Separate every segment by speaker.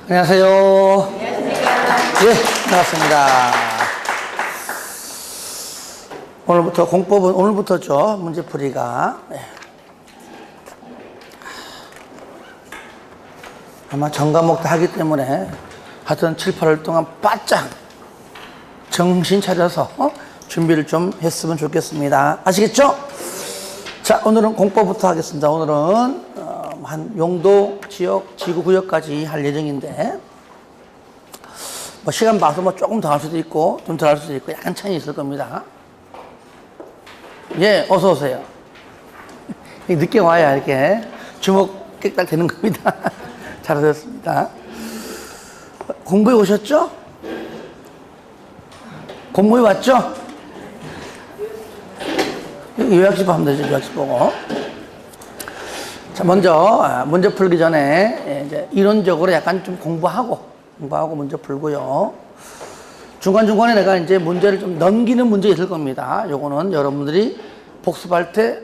Speaker 1: 안녕하세요. 예, 반갑습니다. 오늘부터 공법은 오늘부터죠. 문제풀이가. 네. 아마 전과목도 하기 때문에 하여튼 7, 8월 동안 바짝 정신 차려서 준비를 좀 했으면 좋겠습니다. 아시겠죠? 자, 오늘은 공법부터 하겠습니다. 오늘은 한 용도, 지역, 지구, 구역까지 할 예정인데 뭐 시간 봐서 뭐 조금 더 할 수도 있고 좀 덜 할 수도 있고 약간 차이 있을 겁니다. 예, 어서 오세요. 늦게 와야 이렇게 주먹 객달 되는 겁니다. 잘하셨습니다. 공부해 오셨죠? 공부해 왔죠? 요약집 하면 되죠. 요약집 보고. 자, 먼저 문제 풀기 전에 이제 이론적으로 약간 좀 공부하고 문제 풀고요. 중간중간에 내가 이제 문제를 좀 넘기는 문제 있을 겁니다. 요거는 여러분들이 복습할 때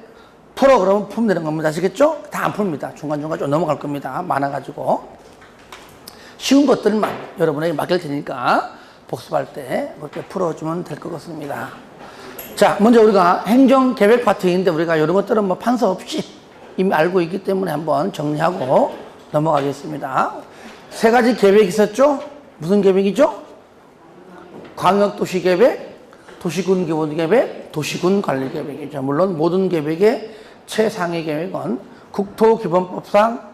Speaker 1: 풀어 그러면 풀면 되는 겁니다. 아시겠죠? 다 안 풉니다. 중간중간 좀 넘어갈 겁니다. 많아가지고. 쉬운 것들만 여러분에게 맡길 테니까 복습할 때 그렇게 풀어주면 될 것 같습니다. 자, 먼저 우리가 행정계획 파트인데 우리가 이런 것들은 뭐 판서 없이 이미 알고 있기 때문에 한번 정리하고 넘어가겠습니다. 세 가지 계획이 있었죠? 무슨 계획이죠? 광역도시계획, 도시군기본계획, 도시군관리계획이죠. 물론 모든 계획의 최상위 계획은 국토기본법상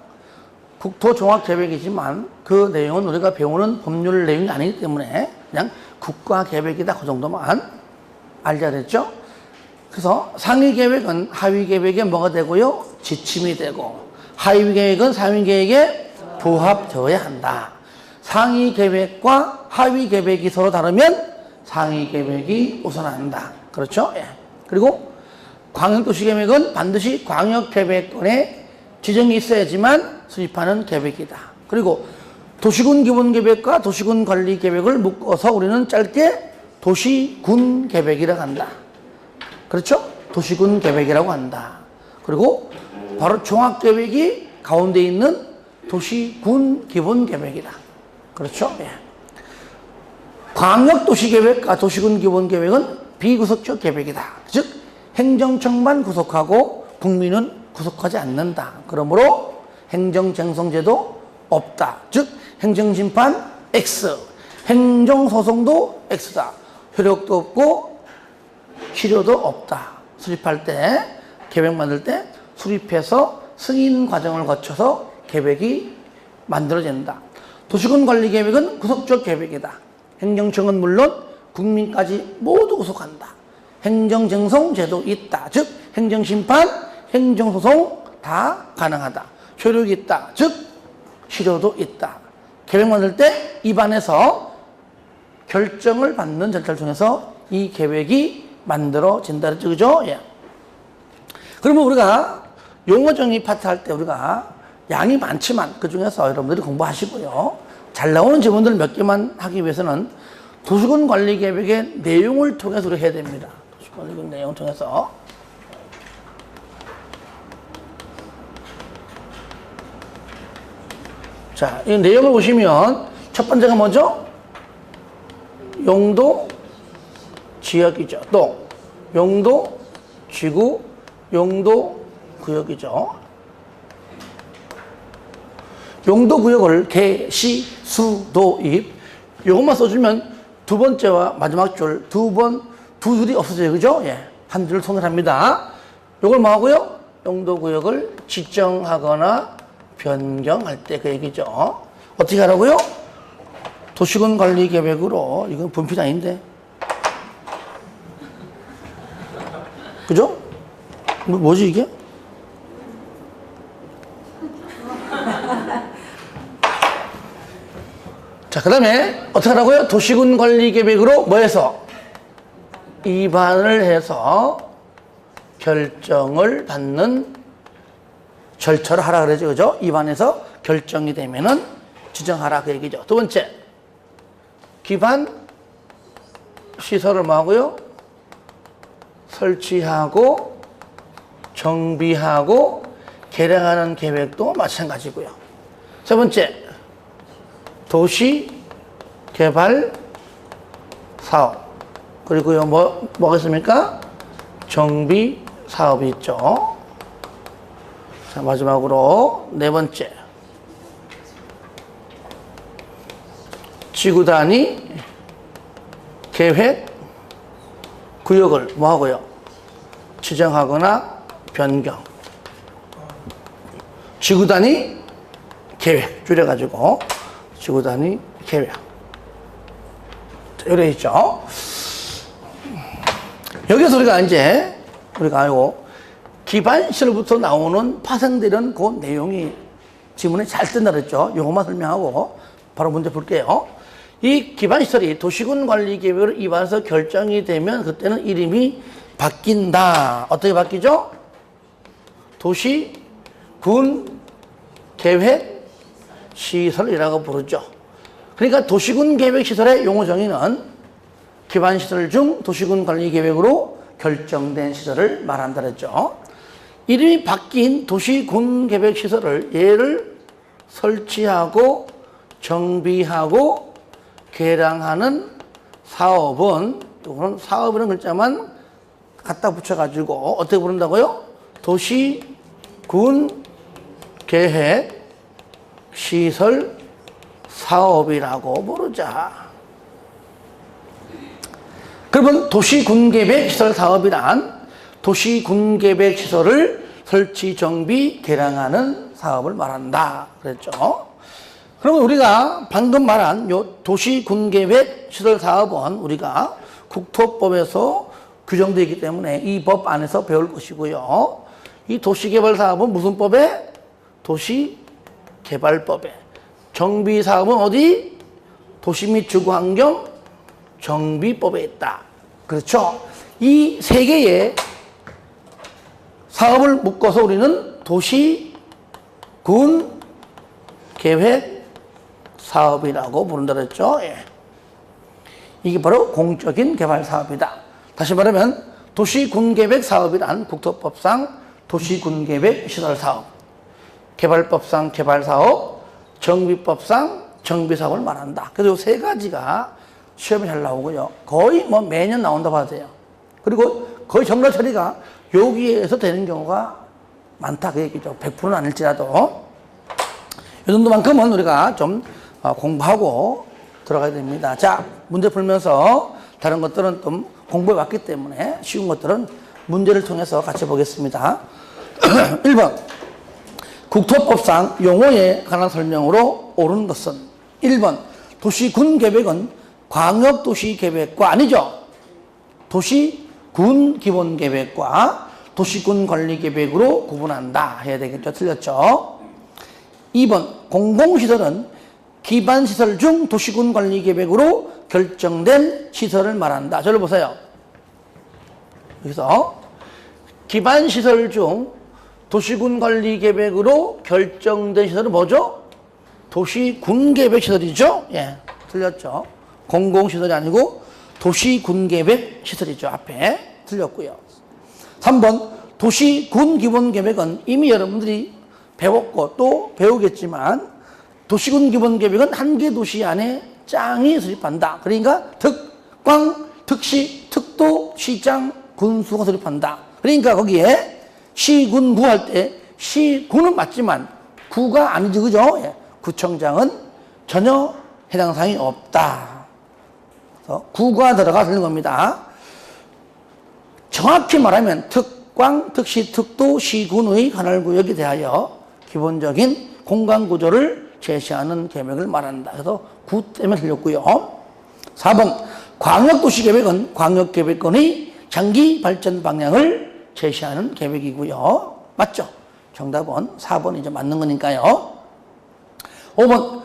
Speaker 1: 국토종합계획이지만 그 내용은 우리가 배우는 법률 내용이 아니기 때문에 그냥 국가계획이다. 그 정도만 알자 그랬죠? 그래서 상위 계획은 하위 계획에 뭐가 되고요? 지침이 되고 하위 계획은 상위 계획에 부합되어야 한다. 상위 계획과 하위 계획이 서로 다르면 상위 계획이 우선한다. 그렇죠? 예. 그리고 광역도시계획은 반드시 광역계획권에 지정이 있어야지만 수립하는 계획이다. 그리고 도시군기본계획과 도시군관리계획을 묶어서 우리는 짧게 도시군계획이라고 한다. 그렇죠? 도시군계획이라고 한다. 그리고 바로 종합계획이 가운데 있는 도시군기본계획이다. 그렇죠? 예. 광역도시계획과 도시군기본계획은 비구속적 계획이다. 즉 행정청만 구속하고 국민은 구속하지 않는다. 그러므로 행정쟁송제도 없다. 즉 행정심판 X, 행정소송도 X다. 효력도 없고 실효도 없다. 수립할 때, 계획 만들 때 수립해서 승인 과정을 거쳐서 계획이 만들어진다. 도시군관리계획은 구속적 계획이다. 행정청은 물론 국민까지 모두 구속한다. 행정쟁송제도 있다. 즉 행정심판, 행정소송 다 가능하다. 효력이 있다. 즉 실효도 있다. 계획 만들 때 입안에서 결정을 받는 절차를 통해서 이 계획이 만들어진다. 그죠? 예. 그러면 우리가 용어 정의 파트 할 때 우리가 양이 많지만 그 중에서 여러분들이 공부하시고요. 잘 나오는 지문들 몇 개만 하기 위해서는 도시군관리계획의 내용을 통해서 우리가 해야 됩니다. 도시군관리계획 내용을 통해서. 자, 이 내용을 보시면 첫 번째가 뭐죠? 용도, 지역이죠. 또 용도, 지구, 용도, 구역이죠. 용도, 구역을 개, 시, 수, 도, 입 요것만 써주면 두 번째와 마지막 줄 두 줄이 없어져요. 그죠? 예. 한 줄 손을합니다. 요걸 뭐 하고요? 용도, 구역을 지정하거나 변경할 때 그 얘기죠. 어떻게 하라고요? 도시군관리계획으로 이건 분필이 아닌데 그죠? 뭐지 이게? 자, 그 다음에 어떻게 하라고요? 도시군관리계획으로 뭐 해서? 입안을 해서 결정을 받는 절차를 하라 그러죠. 그죠? 입안에서 결정이 되면은 지정하라 그 얘기죠. 두 번째, 기반 시설을 뭐 하고요? 설치하고 정비하고 개량하는 계획도 마찬가지고요. 세 번째, 도시개발 사업. 그리고요, 뭐가 있습니까? 정비 사업이 있죠. 자, 마지막으로 네 번째. 지구 단위 계획 구역을 뭐 하고요? 지정하거나 변경. 지구 단위 계획 줄여가지고 지구 단위 계획. 이래 있죠. 여기서 우리가 알고 기반 시설부터 나오는 파생되는 그 내용이 지문에 잘 뜬다 그랬죠. 이것만 설명하고 바로 문제 볼게요. 이 기반 시설이 도시군 관리 계획으로 입안해서 결정이 되면 그때는 이름이 바뀐다. 어떻게 바뀌죠? 도시군 계획 시설이라고 부르죠. 그러니까 도시군 계획 시설의 용어 정의는 기반 시설 중 도시군 관리 계획으로 결정된 시설을 말한다 그랬죠. 이름이 바뀐 도시군 계획 시설을 얘를 설치하고 정비하고 개량하는 사업은, 이거는 사업이라는 글자만 갖다 붙여가지고 어떻게 부른다고요? 도시군 계획 시설 사업이라고 부르자. 그러면 도시군계획 시설 사업이란 도시군계획 시설을 설치, 정비, 개량하는 사업을 말한다 그랬죠. 그러면 우리가 방금 말한 요 도시군계획 시설 사업은 우리가 국토법에서 규정되어 있기 때문에 이 법 안에서 배울 것이고요. 이 도시개발 사업은 무슨 법에? 도시개발법에. 정비 사업은 어디? 도시 및 주거환경 정비법에 있다. 그렇죠? 이 세 개의 사업을 묶어서 우리는 도시군 계획 사업이라고 부른다 그랬죠. 예. 이게 바로 공적인 개발 사업이다. 다시 말하면 도시군계획 사업이란 국토법상 도시군계획 시설 사업, 개발법상 개발 사업, 정비법상 정비 사업을 말한다. 그래서 이 세 가지가 시험에 잘 나오고요. 거의 매년 나온다고 봐도 돼요. 그리고 거의 정답 처리가 여기에서 되는 경우가 많다 그 얘기죠. 100%는 아닐지라도 이 정도만큼은 우리가 좀 공부하고 들어가야 됩니다. 자, 문제 풀면서 다른 것들은 좀 공부해 왔기 때문에 쉬운 것들은 문제를 통해서 같이 보겠습니다. 1번 국토법상 용어에 관한 설명으로 옳은 것은 1번 도시군계획은 광역도시계획과 아니죠. 도시군기본계획과 도시군관리계획으로 구분한다 해야 되겠죠. 틀렸죠. 2번 공공시설은 기반시설 중 도시군관리계획으로 결정된 시설을 말한다. 저를 보세요. 여기서 기반시설 중 도시군관리계획으로 결정된 시설은 뭐죠? 도시군계획시설이죠. 예, 틀렸죠. 공공시설이 아니고 도시군계획시설이죠. 앞에 틀렸고요. 3번 도시군기본계획은 이미 여러분들이 배웠고 또 배우겠지만 도시군기본계획은 한 개 도시 안에 짱이 수립한다. 그러니까 특광, 특시, 특도, 시장, 군수가 수립한다. 그러니까 거기에 시군, 구 할 때 시군은 맞지만 구가 아니죠. 그죠? 예. 구청장은 전혀 해당 사항이 없다. 그래서 구가 들어가 되는 겁니다. 정확히 말하면 특광, 특시, 특도, 시군의 관할구역에 대하여 기본적인 공간구조를 제시하는 계획을 말한다. 그래서 구 때문에 틀렸고요. 4번 광역도시계획은 광역계획권의 장기 발전 방향을 제시하는 계획이고요. 맞죠? 정답은 4번이 이제 맞는 거니까요. 5번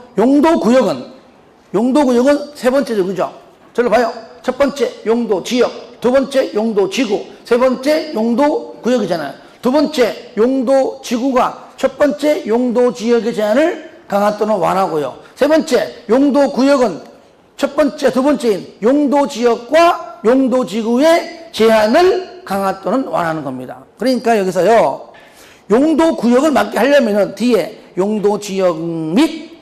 Speaker 1: 용도구역은 세 번째죠. 그죠? 저를 봐요. 첫 번째 용도지역, 두 번째 용도지구, 세 번째 용도구역이잖아요. 두 번째 용도지구가 첫 번째 용도지역의 제한을 강화 또는 완화하고요. 세 번째 용도구역은 첫 번째, 두 번째인 용도지역과 용도지구의 제한을 강화 또는 완화하는 겁니다. 그러니까 여기서요. 용도구역을 맞게 하려면 뒤에 용도지역 및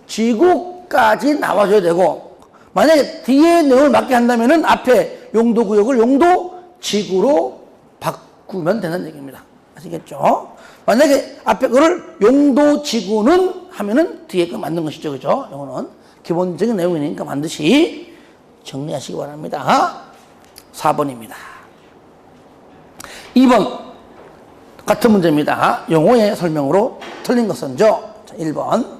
Speaker 1: 지구까지 나와줘야 되고, 만약에 뒤에 내용을 맞게 한다면은 앞에 용도구역을 용도지구로 바꾸면 되는 얘기입니다. 아시겠죠? 만약에 앞에 거를 용도지구는 하면은 뒤에 거 맞는 것이죠. 그죠? 이거는 기본적인 내용이니까 반드시 정리하시기 바랍니다. 4번입니다. 2번 같은 문제입니다. 용어의 설명으로 틀린 것은죠. 1번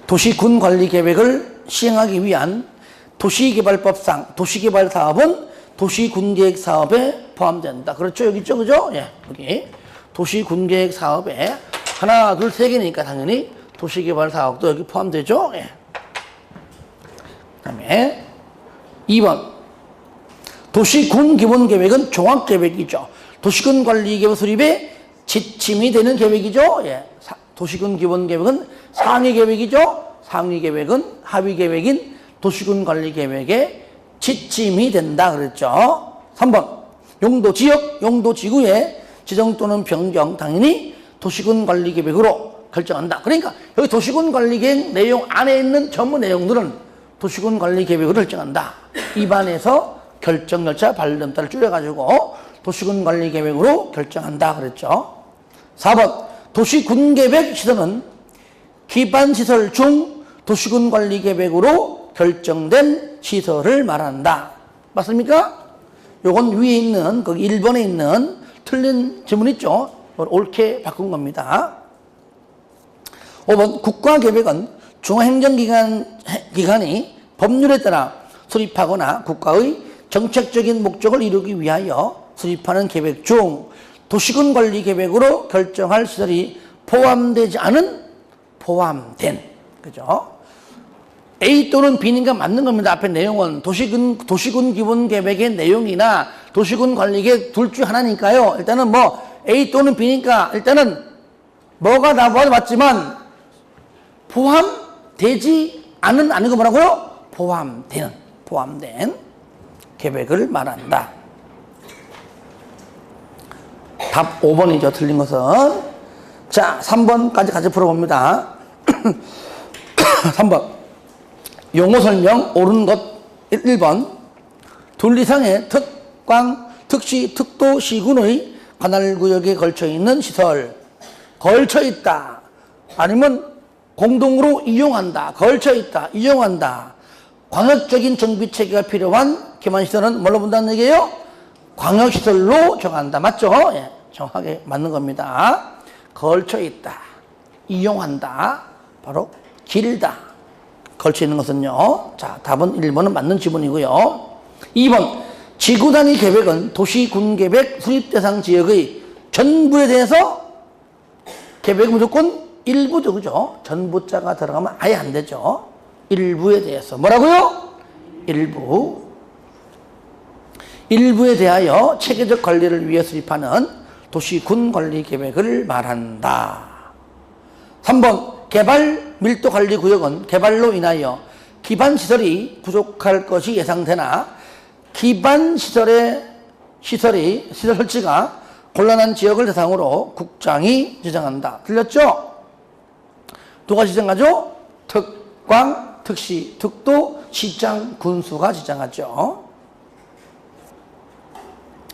Speaker 1: 도시군관리계획을 시행하기 위한 도시개발법상 도시개발사업은 도시군계획사업에 포함된다. 그렇죠? 여기 있죠? 그죠? 예, 여기 도시군계획사업에 하나, 둘, 세 개니까 당연히 도시개발사업도 여기 포함되죠? 예. 그 다음에 2번 도시군기본계획은 종합계획이죠. 도시군관리계획 수립에 지침이 되는 계획이죠. 예. 도시군기본계획은 상위계획이죠. 상위계획은 하위계획인 도시군관리계획에 지침이 된다 그랬죠. 3번 용도지역, 용도지구의 지정 또는 변경 당연히 도시군관리계획으로 결정한다. 그러니까 여기 도시군관리계획 내용 안에 있는 전부 내용들은 도시군관리계획으로 결정한다. 입안에서 결정열차 발음자를 줄여가지고 도시군관리계획으로 결정한다 그랬죠. 4번 도시군계획 시설은 기반시설 중 도시군관리계획으로 결정된 시설을 말한다. 맞습니까? 요건 위에 있는 거기 1번에 있는 틀린 지문 있죠? 옳게 바꾼 겁니다. 5번 국가계획은 중앙행정기관이 법률에 따라 수립하거나 국가의 정책적인 목적을 이루기 위하여 수립하는 계획 중 도시군관리계획으로 결정할 시설이 포함되지 않은 포함된 그죠? A 또는 B니까 맞는 겁니다. 앞에 내용은 도시군 기본계획의 내용이나 도시군 관리계획 둘 중 하나니까요. 일단은 뭐 A 또는 B니까 일단은 뭐가 다 맞지만 포함되지 않은 아니고 뭐라고요? 포함된 계획을 말한다. 답 5번이죠. 틀린 것은. 자, 3번까지 같이 풀어봅니다. 3번. 용어 설명 옳은 것 1번. 둘 이상의 특광, 특시, 특도, 시군의 관할구역에 걸쳐있는 시설. 걸쳐있다. 아니면 공동으로 이용한다. 걸쳐있다. 이용한다. 광역적인 정비체계가 필요한 기반시설은 뭘로 본다는 얘기예요? 광역시설로 정한다. 맞죠? 예, 정확하게 맞는 겁니다. 걸쳐있다. 이용한다. 바로 길다. 걸쳐 있는 것은요. 자, 답은 1번은 맞는 지문이고요. 2번. 지구 단위 계획은 도시군계획 수립 대상 지역의 전부에 대해서 계획 무조건 일부죠. 그죠? 전부자가 들어가면 아예 안 되죠. 일부에 대해서. 뭐라고요? 일부. 일부에 대하여 체계적 관리를 위해 수립하는 도시군 관리 계획을 말한다. 3번. 개발 밀도 관리 구역은 개발로 인하여 기반시설이 부족할 것이 예상되나 기반시설 설치가 곤란한 지역을 대상으로 국장이 지정한다. 들렸죠? 누가 지정하죠? 특광, 특시, 특도, 시장, 군수가 지정하죠.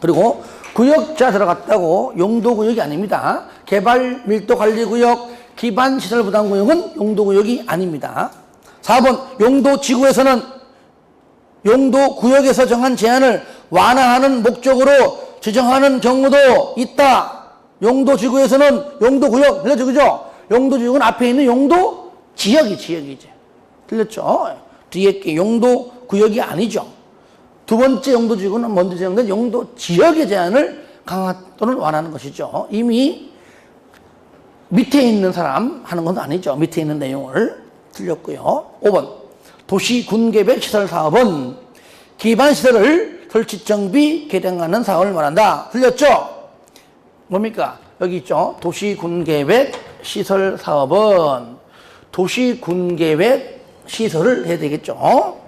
Speaker 1: 그리고 구역자 들어갔다고 용도구역이 아닙니다. 개발 밀도 관리 구역, 기반시설 부담구역은 용도구역이 아닙니다. 4번 용도지구에서는 용도구역에서 정한 제한을 완화하는 목적으로 지정하는 경우도 있다. 용도지구에서는 용도구역, 들렸죠? 그죠? 용도지구는 앞에 있는 용도지역이지. 들렸죠? 뒤에 게 용도구역이 아니죠. 두 번째 용도지구는 먼저 지정된 용도지역의 제한을 강화 또는 완화하는 것이죠. 이미 밑에 있는 사람 하는 건 아니죠. 밑에 있는 내용을 틀렸고요. 5번 도시군계획 시설사업은 기반시설을 설치정비 개량하는 사업을 말한다. 틀렸죠? 뭡니까? 여기 있죠. 도시군계획 시설사업은 도시군계획 시설을 해야 되겠죠.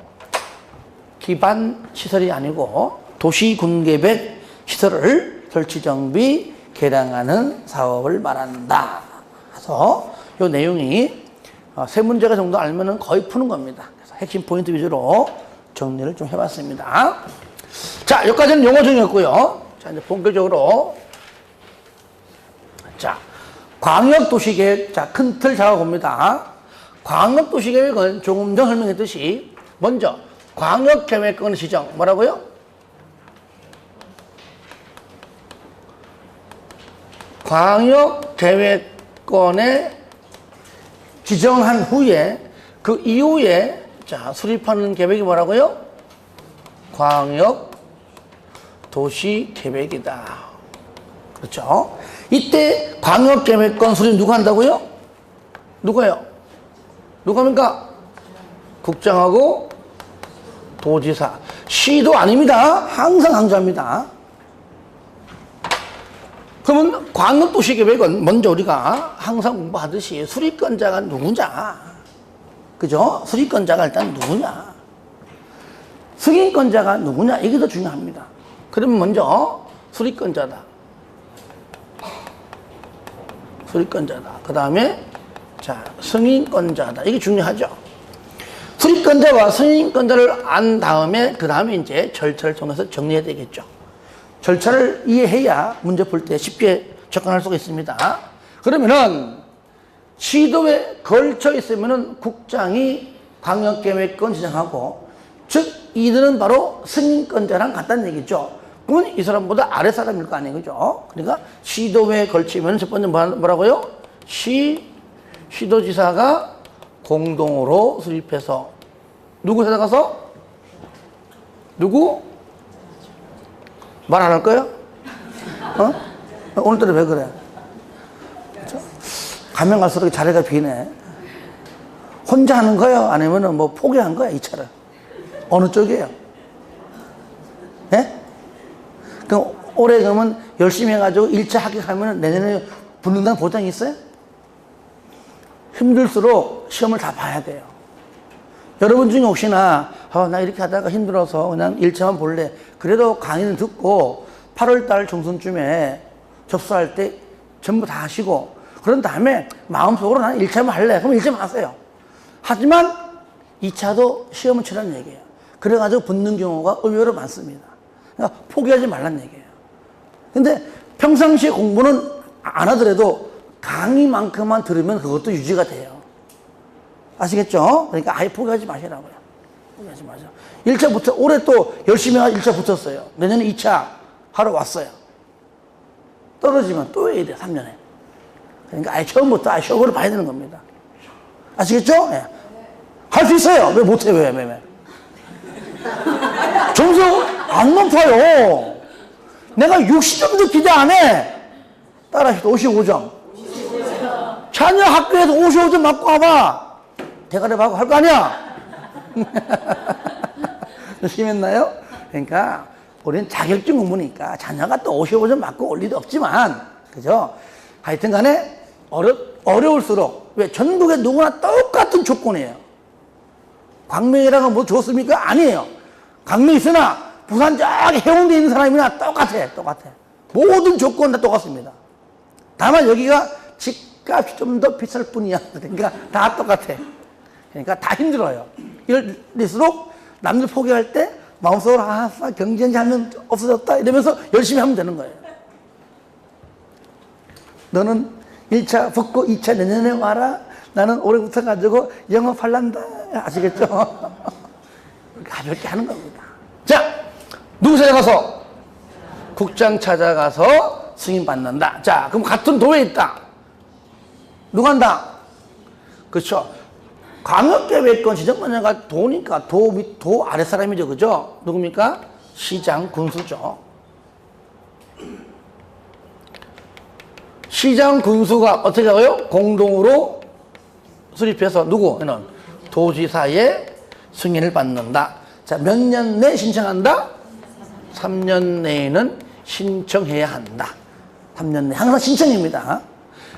Speaker 1: 기반시설이 아니고 도시군계획 시설을 설치정비 개량하는 사업을 말한다. 그래서 이 내용이 세 문제가 정도 알면은 거의 푸는 겁니다. 그래서 핵심 포인트 위주로 정리를 좀 해봤습니다. 자, 여기까지는 용어 정리였고요. 자, 이제 본격적으로. 자, 광역도시계획. 자, 큰 틀 잡아봅니다. 광역도시계획은 조금 전 설명했듯이, 먼저, 광역계획권 지정. 뭐라고요? 광역계획권에 지정한 후에, 그 이후에, 자, 수립하는 계획이 뭐라고요? 광역도시계획이다. 그렇죠? 이때 광역계획권 수립 누가 한다고요? 누가요? 누가 합니까? 국장하고 도지사. 시도 아닙니다. 항상 강조합니다. 그러면 광역도시계획은 먼저 우리가 항상 공부하듯이 수립권자가 누구냐? 그죠? 수립권자가 일단 누구냐? 승인권자가 누구냐? 이게 더 중요합니다. 그러면 먼저 수립권자다. 수립권자다. 그 다음에 자, 승인권자다. 이게 중요하죠. 수립권자와 승인권자를 안 다음에 그 다음에 이제 절차를 통해서 정리해야 되겠죠. 절차를 이해해야 문제 풀 때 쉽게 접근할 수가 있습니다. 그러면은 시도에 걸쳐 있으면은 국장이 광역계획권 지정하고, 즉 이들은 바로 승인권자랑 같다는 얘기죠. 그러면 이 사람보다 아래 사람일 거 아니에요, 그죠? 그러니까 시도에 걸치면 첫 번째 뭐라고요? 시도지사가 공동으로 수립해서 누구 찾아가서? 누구? 말 안 할 거예요? 오늘따라 왜 그래? 그렇죠? 가면 갈수록 자리가 비네. 혼자 하는 거예요? 아니면 뭐 포기한 거야, 이 차를? 어느 쪽이에요? 예? 그럼 올해 그러면 열심히 해가지고 1차 합격하면 내년에 붙는다는 보장이 있어요? 힘들수록 시험을 다 봐야 돼요. 여러분 중에 혹시나 나 이렇게 하다가 힘들어서 그냥 1차만 볼래. 그래도 강의를 듣고 8월달 중순쯤에 접수할 때 전부 다 하시고 그런 다음에 마음속으로 나는 1차만 할래. 그럼 1차만 하세요. 하지만 2차도 시험을 치라는 얘기예요. 그래가지고 붙는 경우가 의외로 많습니다. 그러니까 포기하지 말라는 얘기예요. 근데 평상시에 공부는 안 하더라도 강의만큼만 들으면 그것도 유지가 돼요. 아시겠죠? 그러니까 아예 포기하지 마시라고요. 포기하지 마세요. 1차부터, 올해 또 열심히 1차 붙었어요. 내년에 2차 하러 왔어요. 떨어지면 또 해야 돼, 3년에. 그러니까 아예 처음부터 아예 쇼부를 봐야 되는 겁니다. 아시겠죠? 네. 할 수 있어요. 왜 못해, 왜. 점수 안 높아요. 내가 60점도 기대 안 해. 따라하시다, 55점. 자녀 학교에서 55점 맞고 와봐. 대가리 받고 할 거 아니야? 심했나요? 그러니까 우리는 자격증 공부니까 자녀가 또 55점 맞고 올 일도 없지만, 그죠? 하여튼 간에 어려울수록, 왜 전국에 누구나 똑같은 조건이에요. 광명이라고 뭐 좋습니까? 아니에요. 광명에 있으나 부산 저기 해운대에 있는 사람이나 똑같아. 모든 조건 다 똑같습니다. 다만 여기가 집값이 좀 더 비쌀 뿐이야. 그러니까 다 똑같아. 그러니까 다 힘들어요. 이럴수록 남들 포기할 때 마음속으로 경쟁자 하면 없어졌다 이러면서 열심히 하면 되는 거예요. 너는 1차 붙고 2차 내년에 와라. 나는 올해부터 가지고 영업할란다. 아시겠죠? 가볍게 하는 겁니다. 자, 누구 찾아가서? 국장 찾아가서 승인받는다. 자, 그럼 같은 도에 있다. 누가 한다? 그렇죠. 광역계획권 지정권자가 도니까 도 아랫사람이죠. 그죠? 누굽니까? 시장, 군수죠. 시장, 군수가 어떻게 하고요? 공동으로 수립해서 누구는? 도지사의 승인을 받는다. 자, 몇 년 내에 신청한다? 3년 내에는 신청해야 한다. 3년 내. 항상 신청입니다.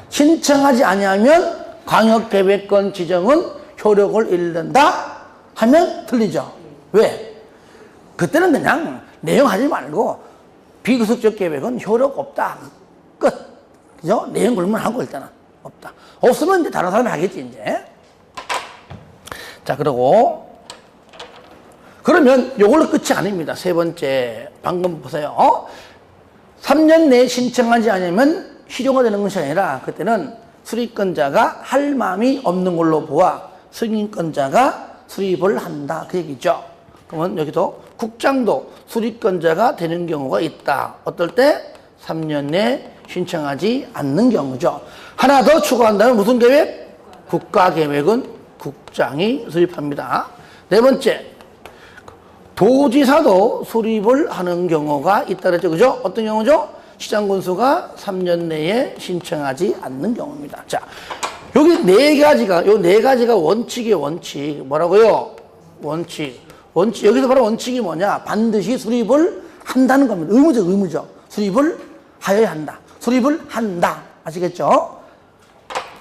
Speaker 1: 신청하지 아니하면 광역계획권 지정은 효력을 잃는다 하면 틀리죠. 왜? 그때는 그냥 내용 하지 말고 비구속적 계획은 효력 없다. 끝. 그죠? 내용 글만 하고 일단은 없다. 없으면 이제 다른 사람이 하겠지, 이제. 자, 그러면 요걸로 끝이 아닙니다. 세 번째, 방금 보세요. 3년 내에 신청하지 않으면 실효가 되는 것이 아니라 그때는 수립권자가 할 마음이 없는 걸로 보아 승인권자가 수립을 한다. 그 얘기죠. 그러면 여기도 국장도 수립권자가 되는 경우가 있다. 어떨 때? 3년 내에 신청하지 않는 경우죠. 하나 더 추가한다면 무슨 계획? 국가계획은 국장이 수립합니다. 네 번째, 도지사도 수립을 하는 경우가 있다 그랬죠. 그죠? 어떤 경우죠? 시장군수가 3년 내에 신청하지 않는 경우입니다. 자, 여기 요 네 가지가 원칙이에요, 원칙. 뭐라고요? 원칙. 여기서 바로 원칙이 뭐냐? 반드시 수립을 한다는 겁니다. 의무죠. 수립을 하여야 한다. 수립을 한다. 아시겠죠?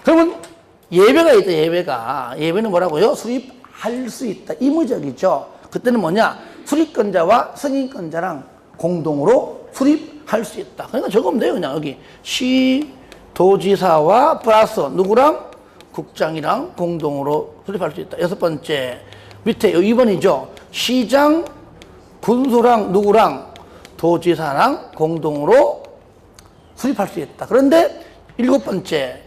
Speaker 1: 그러면 예외가 있다, 예외가. 예외는 뭐라고요? 수립할 수 있다. 의무적이죠. 그때는 뭐냐? 수립권자와 승인권자랑 공동으로 수립할 수 있다. 그러니까 적으면 돼요. 그냥 여기 시도지사와 플러스 누구랑? 국장이랑 공동으로 수립할 수 있다. 여섯 번째, 밑에 2번이죠. 시장, 군수랑 누구랑? 도지사랑 공동으로 수립할 수 있다. 그런데 일곱 번째,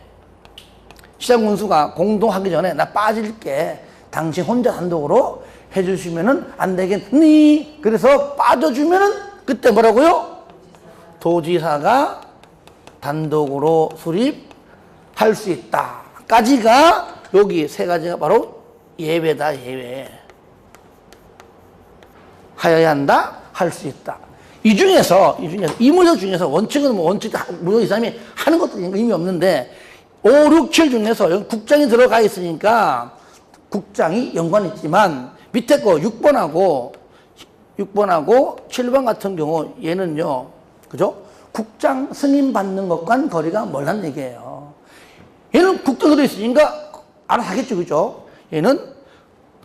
Speaker 1: 시장 군수가 공동하기 전에 나 빠질게. 당신 혼자 단독으로 해주시면은 안 되겠니? 그래서 빠져주면은 그때 뭐라고요? 도지사가 단독으로 수립할 수 있다. 까지가 여기 세 가지가 바로 예외다, 예외. 하여야 한다, 할 수 있다. 이 중에서 이무적 중에서 원칙은 원칙 무조건 이 사람이 하는 것도 의미 없는데 5, 6, 7 중에서 여기 국장이 들어가 있으니까 국장이 연관이 있지만 밑에 거 6번하고 7번 같은 경우 얘는요, 그죠? 국장 승인 받는 것과는 거리가 멀다는 얘기예요. 얘는 국장 들어있으니까 알아서 하겠죠, 그죠? 얘는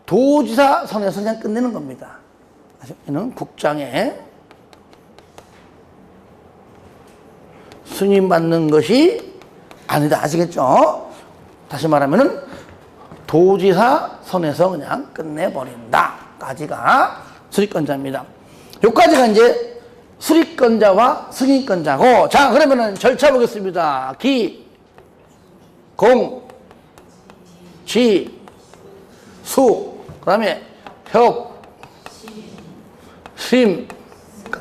Speaker 1: 도지사 선에서 그냥 끝내는 겁니다. 얘는 국장의 승인 받는 것이 아니다. 아시겠죠? 다시 말하면은 도지사 선에서 그냥 끝내버린다. 까지가 수립권자입니다. 요까지가 이제 수립권자와 승인권자고, 자, 그러면은 절차 보겠습니다. 기, 공, 지, 수, 그 다음에 협, 심,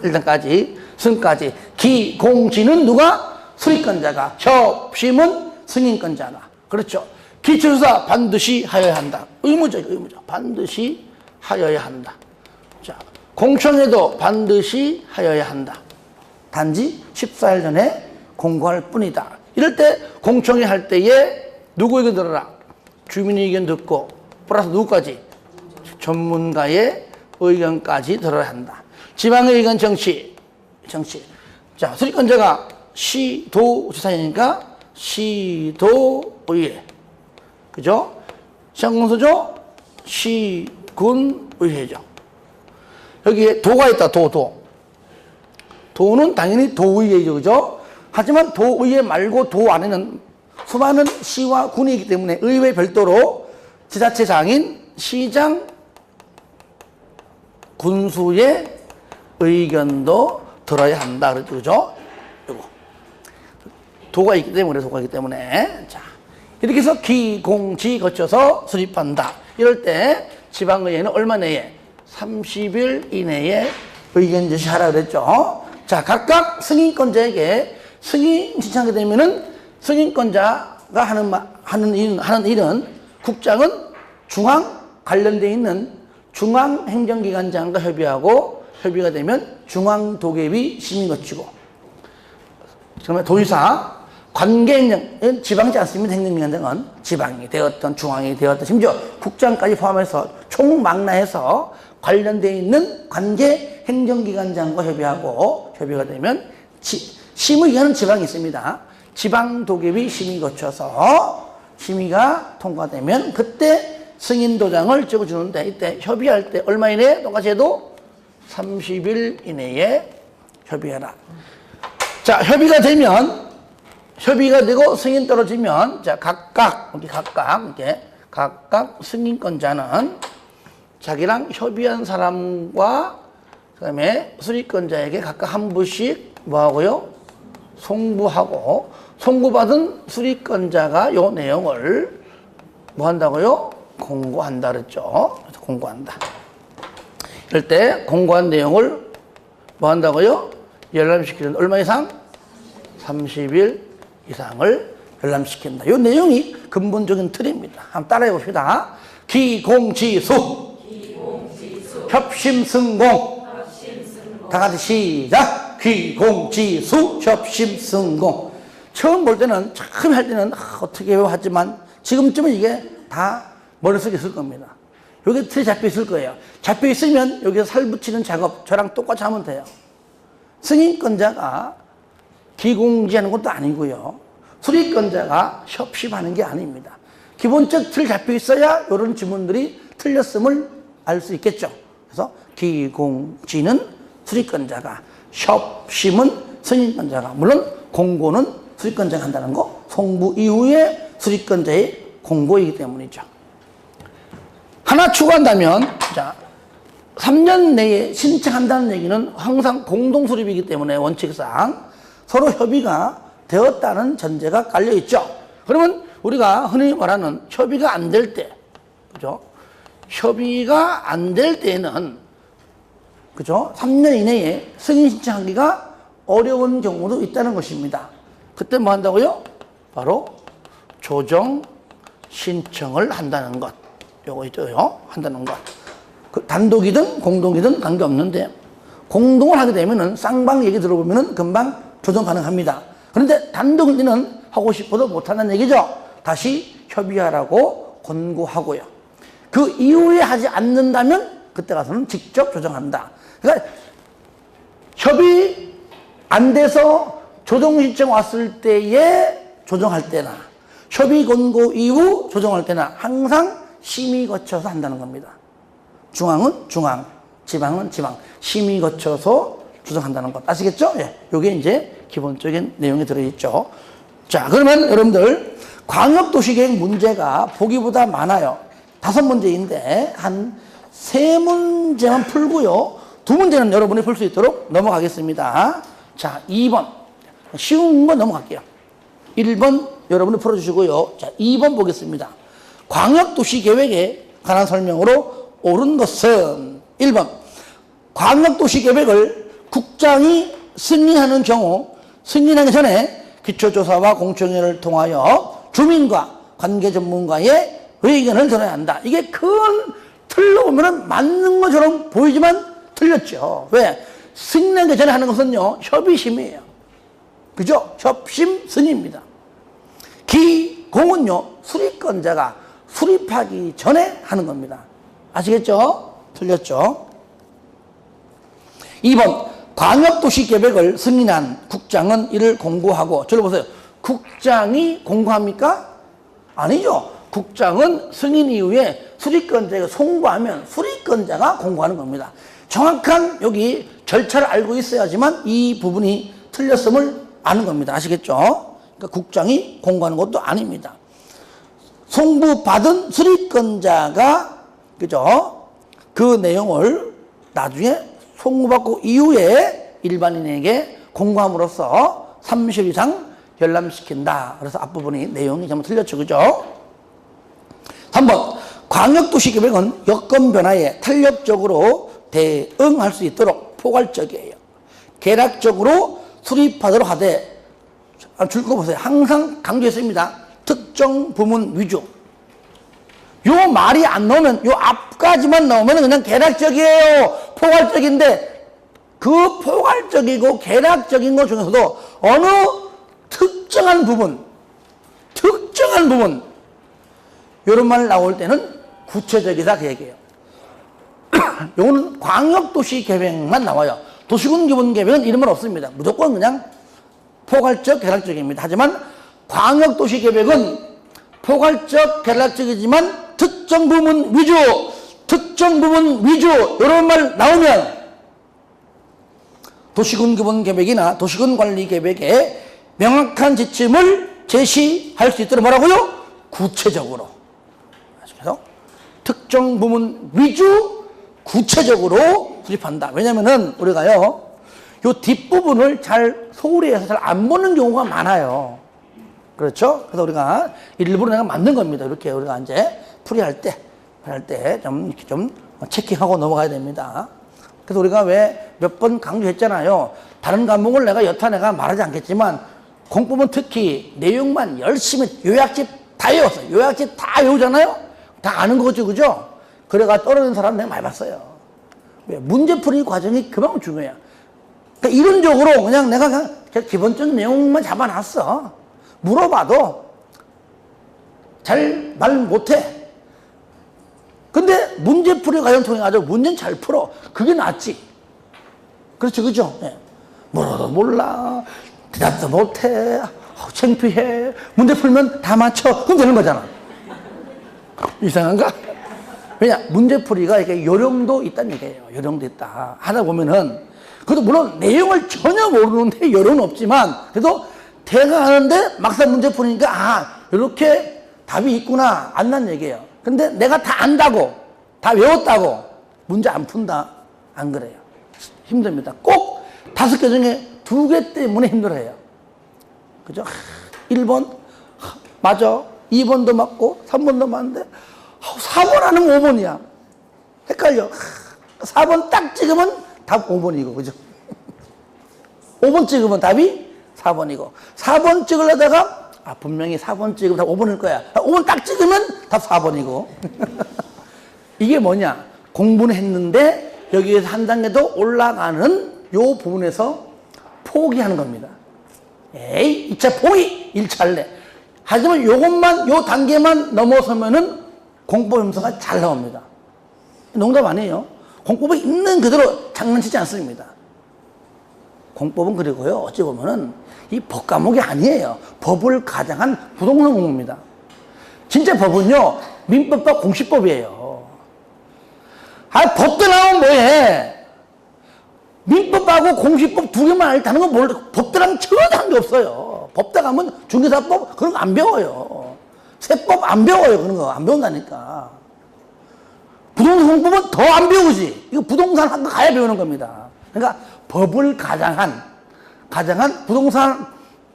Speaker 1: 일단까지, 승까지. 기, 공, 지는 누가? 수립권자가. 협, 심은 승인권자가. 그렇죠. 기초조사 반드시 하여야 한다. 의무적. 반드시 하여야 한다. 자, 공청회도 반드시 하여야 한다. 단지 14일 전에 공고할 뿐이다. 이럴 때 공청회 할 때에 누구 의견 들어라? 주민의 의견 듣고 플러스 누구까지? 전문가의 의견까지 들어야 한다. 지방의 의견 정치. 자, 수립권자가 시도지사니까 시도의회. 그죠? 시장군수죠? 시군의회죠. 여기에 도가 있다, 도는 당연히 도의회죠. 그죠? 하지만 도의회 말고 도 안에는 수많은 시와 군이 있기 때문에 의회 별도로 지자체장인 시장, 군수의 의견도 들어야 한다. 그죠? 이거. 도가 있기 때문에. 자. 이렇게 해서 기, 공, 지 거쳐서 수립한다. 이럴 때 지방의회는 얼마 내에? 30일 이내에 의견 제시하라 그랬죠. 자, 각각 승인권자에게 승인 신청하게 되면은 승인권자가 하는 일은 국장은 관련되어 있는 중앙행정기관장과 협의하고 협의가 되면 중앙도계위 심의 거치고, 그러면 도지사 관계행정, 지방이지 않습니다. 행정기관장은 지방이 되었던 중앙이 되었던 심지어 국장까지 포함해서 총망라해서 관련되어 있는 관계행정기관장과 협의가 되면 심의기관은 지방이 있습니다. 지방도계위 심의 거쳐서 심의가 통과되면 그때 승인도장을 찍어주는데, 이때 협의할 때 얼마 이내에? 똑같이 해도 30일 이내에 협의해라. 자, 협의가 되고 승인 떨어지면, 자, 각각 이렇게 각각 승인권자는 자기랑 협의한 사람과 그다음에 수리권자에게 각각 한 부씩 뭐하고요? 송부하고, 송부받은 수리권자가 요 내용을 뭐 한다고요? 공고한다 그랬죠. 그래서 공고한다. 이럴 때 공고한 내용을 뭐 한다고요? 열람시키는 얼마 이상? 30일 이상을 열람시킨다. 이 내용이 근본적인 틀입니다. 한번 따라해 봅시다. 기공지수, 협심승공. 다 같이 시작. 기공지수, 협심승공. 처음 볼 때는, 처음 할 때는 어떻게 하지만 지금쯤은 이게 다 머릿속에 있을 겁니다. 여기 틀에 잡혀 있을 거예요. 잡혀 있으면 여기서 살 붙이는 작업 저랑 똑같이 하면 돼요. 승인권자가 기공지하는 것도 아니고요. 수리권자가 협심하는 게 아닙니다. 기본적 틀 잡혀 있어야 이런 지문들이 틀렸음을 알 수 있겠죠. 그래서 기공지는 수리권자가, 협심은 승인권자가, 물론 공고는 수리권자가 한다는 거, 송부 이후에 수리권자의 공고이기 때문이죠. 하나 추가한다면, 자, 3년 내에 신청한다는 얘기는 항상 공동수립이기 때문에 원칙상 서로 협의가 되었다는 전제가 깔려있죠. 그러면 우리가 흔히 말하는 협의가 안 될 때, 그죠? 협의가 안 될 때는, 그죠? 3년 이내에 승인 신청하기가 어려운 경우도 있다는 것입니다. 그때 뭐 한다고요? 바로 조정 신청을 한다는 것. 요거 있죠? 한다는 것. 그 단독이든 공동이든 관계없는데, 공동을 하게 되면은 쌍방 얘기 들어보면은 금방 조정 가능합니다. 그런데 단독이는 하고 싶어도 못한다는 얘기죠. 다시 협의하라고 권고하고요. 그 이후에 하지 않는다면 그때 가서는 직접 조정한다. 그러니까 협의 안 돼서 조정 신청 왔을 때에 조정할 때나 협의 권고 이후 조정할 때나 항상 심의 거쳐서 한다는 겁니다. 중앙은 중앙, 지방은 지방, 심의 거쳐서 조정한다는 것 아시겠죠? 예, 요게 이제 기본적인 내용이 들어있죠. 자, 그러면 여러분들 광역도시계획 문제가 보기보다 많아요. 5문제인데 한 3문제만 풀고요. 2문제는 여러분이 풀 수 있도록 넘어가겠습니다. 자, 2번 쉬운 거 넘어갈게요. 1번 여러분이 풀어주시고요. 자, 2번 보겠습니다. 광역도시계획에 관한 설명으로 옳은 것은 1번 광역도시계획을 국장이 승인하는 경우 승인하기 전에 기초조사와 공청회를 통하여 주민과 관계 전문가의 의견을 들어야 한다. 이게 큰 틀로 보면 맞는 것처럼 보이지만 틀렸죠. 왜? 승인하기 전에 하는 것은요, 협의심이에요. 그죠? 협심 승인입니다. 기공은요, 수리권자가 수립하기 전에 하는 겁니다. 아시겠죠? 틀렸죠? 2번, 광역도시계획을 승인한 국장은 이를 공고하고, 저를 보세요. 국장이 공고합니까? 아니죠. 국장은 승인 이후에 수리권자에게 송부하면 수리권자가 공고하는 겁니다. 정확한 여기 절차를 알고 있어야지만 이 부분이 틀렸음을 아는 겁니다. 아시겠죠? 그러니까 국장이 공고하는 것도 아닙니다. 송부받은 수리권자가, 그죠? 그 내용을 나중에 송부받고 이후에 일반인에게 공고함으로써 30일 이상 열람시킨다. 그래서 앞부분이 내용이 좀 틀렸죠. 그죠? 3번, 광역도시계획은 여건 변화에 탄력적으로 대응할 수 있도록 포괄적이에요. 계략적으로 수립하도록 하되, 줄 거 보세요. 항상 강조했습니다. 특정 부문 위주. 요 말이 안 나오면, 요 앞까지만 나오면 그냥 계략적이에요. 포괄적인데, 그 포괄적이고 계략적인 것 중에서도 어느 특정한 부분, 이런 말 나올 때는 구체적이다 그 얘기예요. 요거는 광역도시계획만 나와요. 도시군기본계획은 이런 말 없습니다. 무조건 그냥 포괄적, 계략적입니다. 하지만 광역도시계획은 포괄적, 계략적이지만 특정 부분 위주 이런 말 나오면 도시군기본계획이나 도시군관리계획에 명확한 지침을 제시할 수 있도록 뭐라고요? 구체적으로. 그래서 특정 부문 위주 구체적으로 수집한다. 왜냐면은 우리가요, 요 뒷부분을 잘 소홀히 해서 잘 안 보는 경우가 많아요. 그렇죠? 그래서 우리가 일부러 내가 만든 겁니다. 이렇게 우리가 이제 풀이할 때 좀 이렇게 좀 체킹하고 넘어가야 됩니다. 그래서 우리가 왜 몇 번 강조했잖아요. 다른 과목을 내가 말하지 않겠지만 공법은 특히 내용만 열심히 요약집 다 외웠어요. 요약집 다 외우잖아요. 다 아는 거죠, 그죠? 그래가 떨어진 사람 내가 많이 봤어요. 왜? 문제풀이 과정이 그만큼 중요해요. 그러니까 이론적으로 그냥 내가 그냥 기본적인 내용만 잡아놨어. 물어봐도 잘 말 못해. 근데 문제풀이 과정 통해 가지고 문제는 잘 풀어. 그게 낫지. 그렇죠, 그죠? 예. 물어도 몰라. 대답도 못해. 창피해. 문제 풀면 다 맞춰. 그럼 되는 거잖아. 이상한가? 왜냐? 문제풀이가 이렇게 요령도 있다는 얘기예요. 요령도 있다. 하다 보면은, 그래도 물론 내용을 전혀 모르는데 요령은 없지만, 그래도 대강 하는데 막상 문제 풀으니까, 아, 이렇게 답이 있구나. 안 난 얘기예요. 근데 내가 다 안다고, 다 외웠다고, 문제 안 푼다. 안 그래요. 힘듭니다. 꼭 5개 중에 2개 때문에 힘들어요. 그죠? 1번, 맞아. 2번도 맞고, 3번도 맞는데, 4번 하는 거 5번이야. 헷갈려. 4번 딱 찍으면 답 5번이고, 그죠? 5번 찍으면 답이 4번이고, 4번 찍으려다가, 아, 분명히 4번 찍으면 답 5번일 거야. 5번 딱 찍으면 답 4번이고. 이게 뭐냐? 공부는 했는데, 여기에서 한 단계 더 올라가는 요 부분에서 포기하는 겁니다. 에이, 2차 포기! 1차 할래. 하지만 요것만, 요 단계만 넘어서면은 공법 점수가 잘 나옵니다. 농담 아니에요. 공법이 있는 그대로 장난치지 않습니다. 공법은 그리고요, 어찌 보면은 이 법 과목이 아니에요. 법을 가장한 부동산 공부입니다. 진짜 법은요, 민법과 공시법이에요. 아, 법도 나오면 뭐해? 민법하고 공시법 2개만 알다는 건 뭘, 법대랑 전혀 한게 없어요. 법대 가면 중개사법 그런 거 안 배워요. 세법 안 배워요. 그런 거 안 배운다니까. 부동산 공법은 더 안 배우지. 이거 부동산 학교 가야 배우는 겁니다. 그러니까 법을 가장한 부동산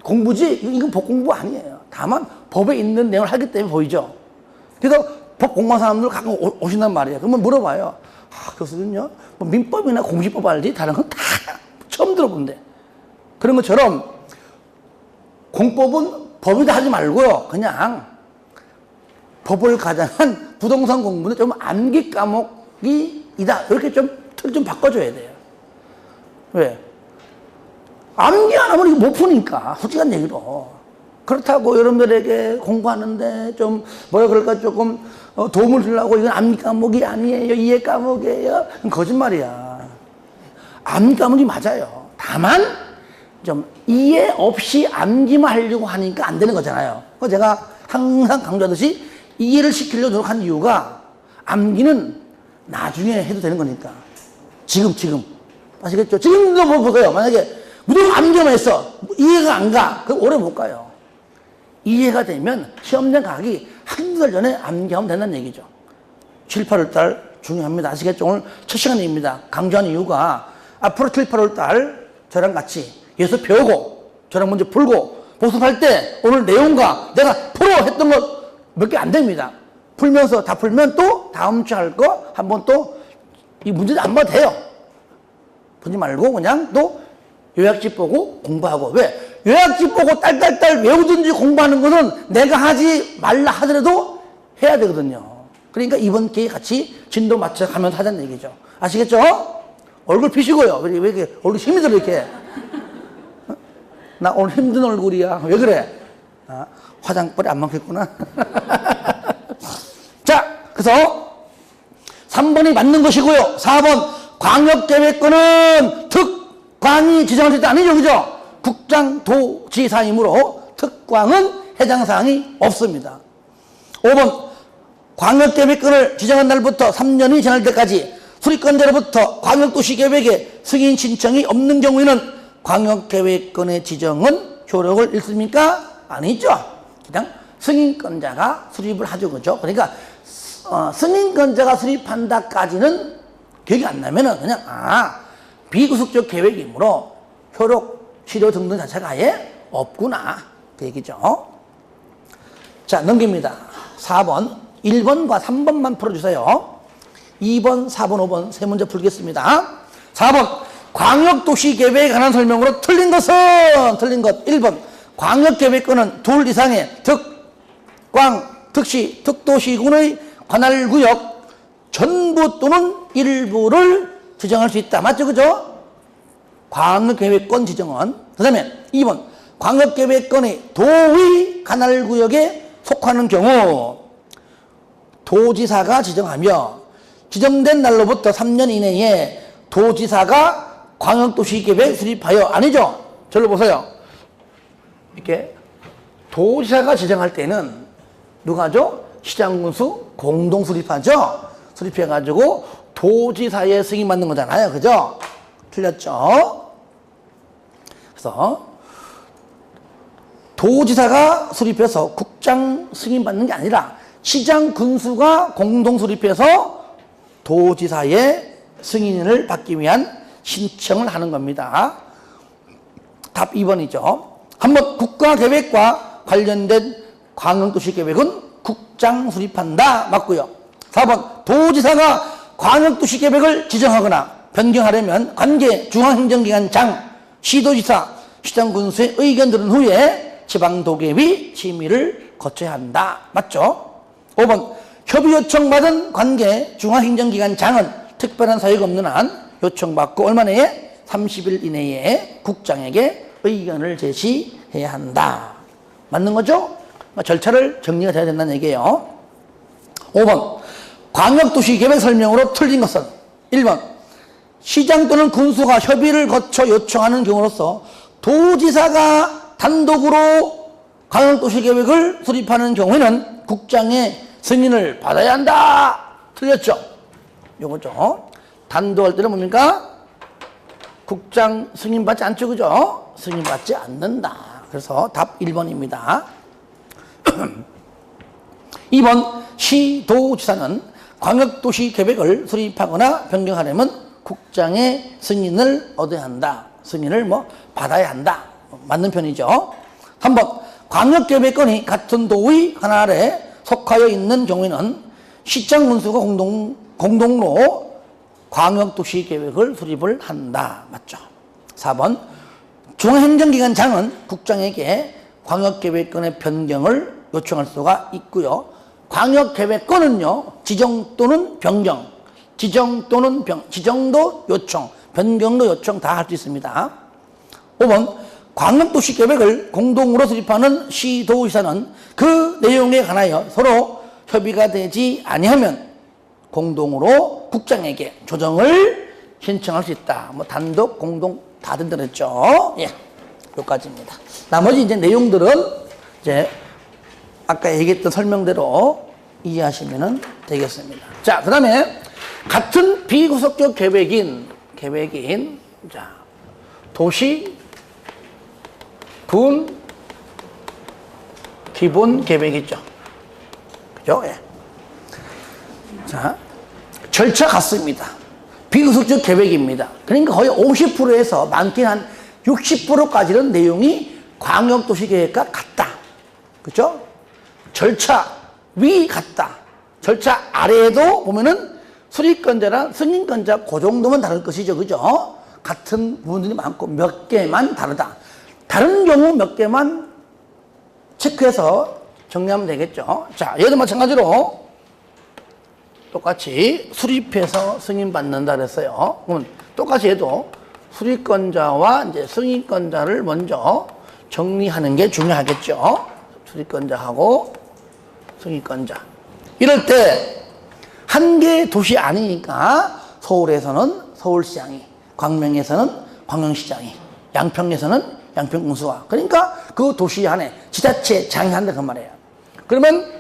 Speaker 1: 공부지, 이건 법 공부 아니에요. 다만 법에 있는 내용을 하기 때문에 보이죠. 그래서 법 공부한 사람들 가끔 오신단 말이에요. 그러면 물어봐요. 아, 교수님요? 뭐 민법이나 공시법 알지? 다른 건 다 처음 들어본대. 그런 것처럼 공법은 법이다 하지 말고요. 그냥 법을 가장한 부동산 공부는 좀 암기 과목이 이다. 이렇게 좀 틀 좀 바꿔줘야 돼요. 왜? 암기 안 하면 이거 못 푸니까. 솔직한 얘기로. 그렇다고 여러분들에게 공부하는데 좀 뭐라 그럴까 조금 도움을 주려고 이건 암기 과목이 아니에요. 이해 과목이에요. 거짓말이야. 암기 과목이 맞아요. 다만 좀 이해 없이 암기만 하려고 하니까 안 되는 거잖아요. 그래서 제가 항상 강조하듯이 이해를 시키려고 노력한 이유가 암기는 나중에 해도 되는 거니까. 지금. 아시겠죠? 지금도 뭐 보세요. 만약에 무조건 암기만 했어. 이해가 안 가. 그럼 오래 못 가요. 이해가 되면 시험장 가기 한두 달 전에 암기하면 된다는 얘기죠. 7, 8월 달 중요합니다. 아시겠죠? 오늘 첫 시간입니다. 강조하는 이유가 앞으로 7, 8월 달 저랑 같이 여기서 배우고 저랑 먼저 풀고 복습할 때 오늘 내용과 내가 풀어 했던 것 몇 개 안 됩니다. 풀면서 다 풀면 또 다음 주 할 거 한번 또 이 문제도 안 봐도 돼요. 보지 말고 그냥 또 요약집 보고 공부하고. 왜? 요약집 보고 딸딸딸 외우든지 공부하는 것은 내가 하지 말라 하더라도 해야 되거든요. 그러니까 이번 기회에 같이 진도 맞춰 가면서 하자는 얘기죠. 아시겠죠? 얼굴 피시고요. 왜 이렇게 얼굴 힘이 들어 이렇게. 나 오늘 힘든 얼굴이야. 왜 그래? 아, 화장빨이 안 먹겠구나. 자, 그래서 3번이 맞는 것이고요. 4번 광역계획권은 특광이 지정할 수 있다. 아니죠, 그죠? 국장도지사이므로 특광은 해당 사항이 없습니다. 5번 광역계획권을 지정한 날부터 3년이 지날 때까지 수립권자로부터 광역도시계획에 승인 신청이 없는 경우에는 광역계획권의 지정은 효력을 잃습니까? 아니죠. 그냥 승인권자가 수립을 하죠, 그죠? 그러니까 승인권자가 수립한다까지는 기억이 안 나면은 그냥 비구속적 계획이므로 효력, 치료 등등 자체가 아예 없구나 그 얘기죠. 자, 넘깁니다. 4번 1번과 3번만 풀어주세요. 2번, 4번, 5번 세 문제 풀겠습니다. 4번 광역도시계획에 관한 설명으로 틀린 것은 틀린 것 1번 광역계획권은 둘 이상의 특, 광, 특시, 특도시군의 관할구역 전부 또는 일부를 지정할 수 있다. 맞죠? 그죠? 광역계획권 지정은. 그 다음에 2번 광역계획권의 도의 관할구역에 속하는 경우 도지사가 지정하며 지정된 날로부터 3년 이내에 도지사가 광역도시계획 수립하여 아니죠? 저를 보세요. 이렇게 도지사가 지정할 때는 누가 하죠? 시장군수 공동 수립하죠? 수립해가지고 도지사의 승인 받는 거잖아요. 그죠? 틀렸죠? 그래서 도지사가 수립해서 국장 승인 받는 게 아니라 시장군수가 공동 수립해서 도지사의 승인을 받기 위한 신청을 하는 겁니다. 답 2번이죠. 한번 국가계획과 관련된 광역도시계획은 국장 수립한다. 맞고요. 4번 도지사가 광역도시계획을 지정하거나 변경하려면 관계 중앙행정기관장, 시도지사, 시장군수의 의견 들은 후에 지방도계위 심의를 거쳐야 한다. 맞죠? 5번 협의 요청받은 관계 중앙행정기관장은 특별한 사유가 없는 한 요청받고 얼마 내에 30일 이내에 국장에게 의견을 제시해야 한다. 맞는 거죠? 절차를 정리가 돼야 된다는 얘기예요. 5번 광역도시계획 설명으로 틀린 것은 1번 시장 또는 군수가 협의를 거쳐 요청하는 경우로서 도지사가 단독으로 광역도시계획을 수립하는 경우에는 국장의 승인을 받아야 한다. 틀렸죠? 요거죠. 단독할 때는 뭡니까? 국장 승인받지 않죠. 그죠? 승인받지 않는다. 그래서 답 1번입니다. 2번 시도지사는 광역도시계획을 수립하거나 변경하려면 국장의 승인을 얻어야 한다. 승인을 받아야 한다. 맞는 편이죠. 3번 광역계획권이 같은 도의 관할에 속하여 있는 경우에는 시장군수가 공동으로 광역도시계획을 수립을 한다. 맞죠? 4번 중앙행정기관장은 국장에게 광역계획권의 변경을 요청할 수가 있고요. 광역계획권은요 지정 또는 변경, 지정도 요청, 변경도 요청 다 할 수 있습니다. 5번 광역도시계획을 공동으로 수립하는 시도의사는 그 내용에 관하여 서로 협의가 되지 아니하면 공동으로 국장에게 조정을 신청할 수 있다. 단독, 공동 다 된다고 했죠. 예, 여기까지입니다. 나머지 이제 내용들은 이제 아까 얘기했던 설명대로 이해하시면 되겠습니다. 자, 그 다음에 같은 비구속적 계획인 자 도시 군 기본 계획이죠. 그죠? 예. 자, 절차 같습니다. 비구속적 계획입니다. 그러니까 거의 50%에서 많긴 한 60%까지는 내용이 광역도시계획과 같다. 그죠? 절차 위 같다. 절차 아래에도 보면은 수립권자랑 승인권자 그 정도만 다를 것이죠. 그죠? 같은 부분들이 많고 몇 개만 다르다. 다른 경우 몇 개만 체크해서 정리하면 되겠죠. 자, 얘도 마찬가지로 똑같이 수립해서 승인받는다 그랬어요. 그러면 똑같이 얘도 수립권자와 이제 승인권자를 먼저 정리하는 게 중요하겠죠. 수립권자하고 승인권자. 이럴 때 한 개의 도시 아니니까 서울에서는 서울시장이, 광명에서는 광명시장이, 양평에서는 양평군수가. 그러니까 그 도시 안에 지자체장이 한다 그 말이에요. 그러면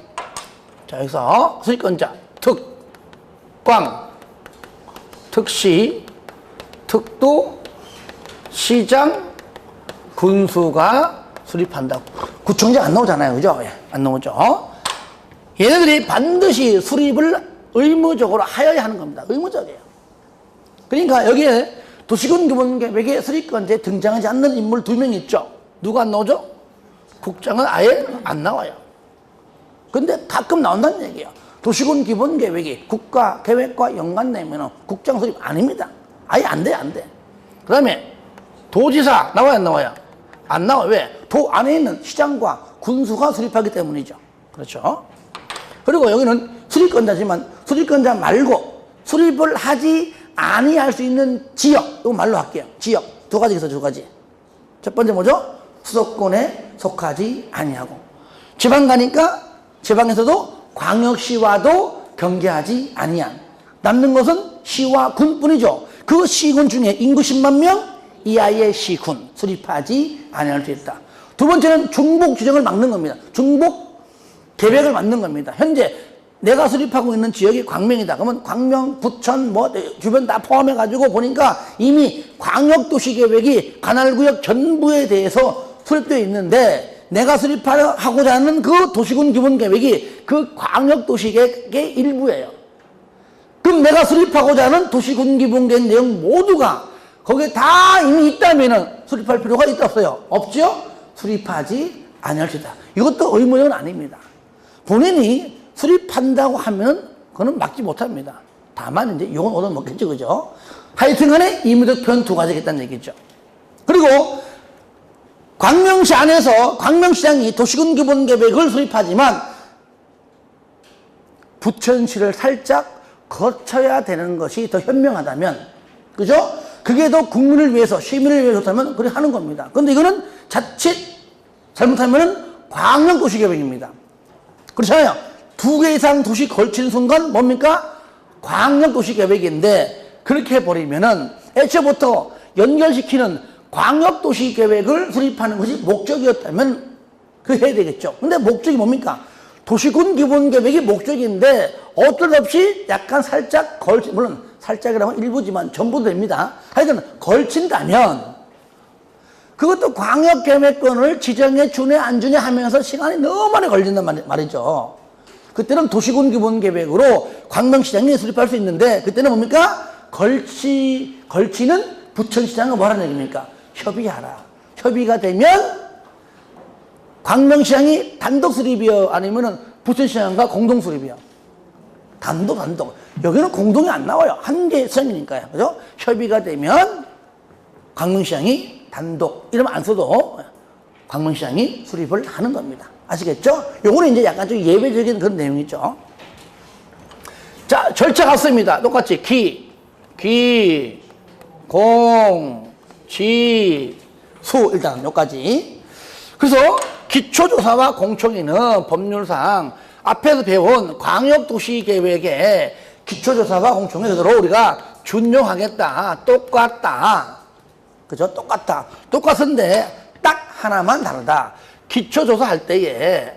Speaker 1: 자 여기서 수립권자 특, 광, 특시, 특도, 시장, 군수가 수립한다고. 구청장 안 나오잖아요. 그죠? 예, 안 나오죠. 얘네들이 반드시 수립을 의무적으로 하여야 하는 겁니다. 의무적이에요. 그러니까 여기에 도시군 기본계획에 수립권자에 등장하지 않는 인물 2명 있죠. 누가 안 나오죠? 국장은 아예 안 나와요. 근데 가끔 나온다는 얘기예요. 도시군 기본계획이 국가계획과 연관되면 국장 수립 아닙니다. 아예 안 돼, 안 돼. 그 다음에 도지사 나와요, 안 나와요? 안 나와요. 왜? 도 안에 있는 시장과 군수가 수립하기 때문이죠. 그렇죠? 그리고 여기는 수립권자지만 수립권자 말고 수립을 하지 아니할 수 있는 지역, 이거 말로 할게요. 지역. 2가지 있어, 2가지. 첫 번째 뭐죠? 수도권에 속하지 아니하고. 지방 가니까 지방에서도 광역시와도 경계하지 아니한. 남는 것은 시와 군뿐이죠. 그 시군 중에 인구 10만 명 이하의 시군 수립하지 아니할 수 있다. 2번째는 중복 지정을 막는 겁니다. 중복 계획을 막는 겁니다. 현재 내가 수립하고 있는 지역이 광명이다. 그러면 광명, 부천, 뭐 주변 다 포함해가지고 보니까 이미 광역도시계획이 관할구역 전부에 대해서 수립되어 있는데 내가 수립하고자 하는 그 도시군 기본계획이 그 광역도시계획의 일부예요. 그럼 내가 수립하고자 하는 도시군 기본계획 내용 모두가 거기에 다 이미 있다면 수립할 필요가 있다 없어요? 없죠? 수립하지 아니할 수 있다. 이것도 의무는 아닙니다. 본인이 수립한다고 하면 그거는 막지 못합니다. 다만 이제 이건 얻어먹겠죠, 그죠? 하여튼 간에 임의적 표현 2가지가 있다는 얘기죠. 그리고 광명시 안에서 광명시장이 도시군 기본계획을 수립하지만 부천시를 살짝 거쳐야 되는 것이 더 현명하다면, 그죠? 그게 더 국민을 위해서, 시민을 위해서 좋다면 그렇게 하는 겁니다. 그런데 이거는 자칫 잘못하면 광역도시계획입니다. 그렇잖아요. 2개 이상 도시 걸친 순간 뭡니까? 광역도시계획인데 그렇게 해버리면은 애초부터 연결시키는 광역도시계획을 수립하는 것이 목적이었다면 그 해야 되겠죠. 근데 목적이 뭡니까? 도시군 기본계획이 목적인데 어쩔 수 없이 약간 살짝 물론 살짝이라면 일부지만 전부 됩니다. 하여튼 걸친다면 그것도 광역계획권을 지정해 주네 안 주네 하면서 시간이 너무 많이 걸린단 말이죠. 그때는 도시군 기본계획으로 광명시장이 수립할 수 있는데 그때는 뭡니까? 걸치는 부천시장은 뭐라는 얘기입니까? 협의하라. 협의가 되면 광명시장이 단독 수립이요? 아니면은 부천시장과 공동 수립이요? 단독. 여기는 공동이 안 나와요. 한 개 시장이니까요. 그죠? 협의가 되면 광명시장이 단독, 이러면 안 써도 광명시장이 수립을 하는 겁니다. 아시겠죠? 요거는 이제 약간 좀 예외적인 그런 내용이죠. 자, 절차 같습니다. 똑같이 기, 공, 지, 수, 일단 여기까지. 그래서 기초조사와 공청회는 법률상 앞에서 배운 광역도시계획의 기초조사와 공청회 그대로 우리가 준용하겠다. 똑같다. 그죠? 똑같은데 딱 하나만 다르다. 기초조사 할 때에